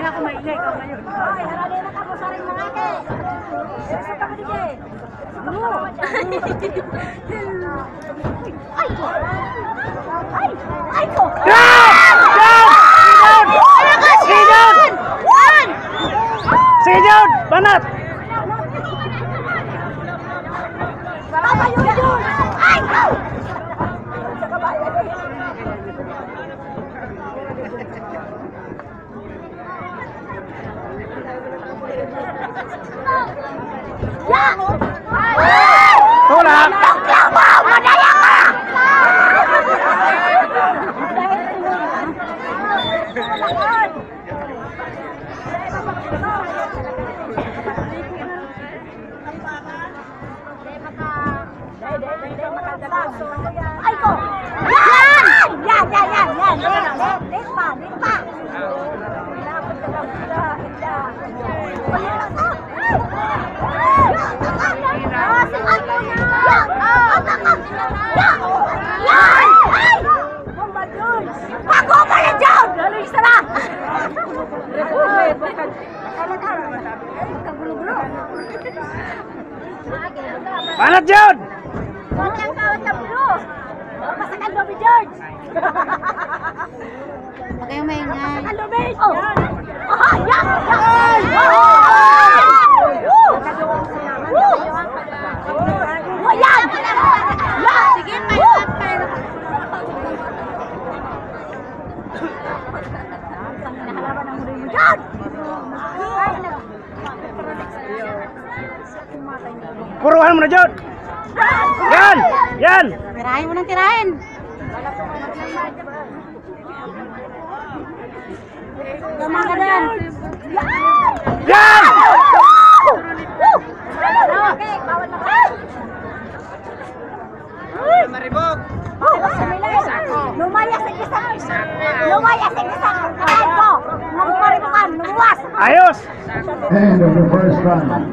Ako maingay ka ngayon. Ay, harali na ka mo sa rin mga ke. Sa ka mo dige. Ay ko. Ay ko. Sige Jod, banat. Baba yun. Ay ko. Sa kabayan eh. Tulak. Madaya ka! Ay ko! Yan! Yan! Dit pa! Bago ka na dyan! Lalo isa na! Banat Jod. Walang kawat na bulo! Masakan dobi, George! Huwag kayong maingay. Masakan dobi! Oh! Yan! Yan! Sige, maingay. Nahalaman ang mulo yun. Yan! Puruhan mo na Jod. Yan. Tirahin mo ng tirahin. Tama ka dyan! Yan. Okay, bawal na ka! Maribog. Lumaya sa isa! Lumaya sa isa! Kain ko! Nangparibukan! Lumuwas! Ayos. End of the first round.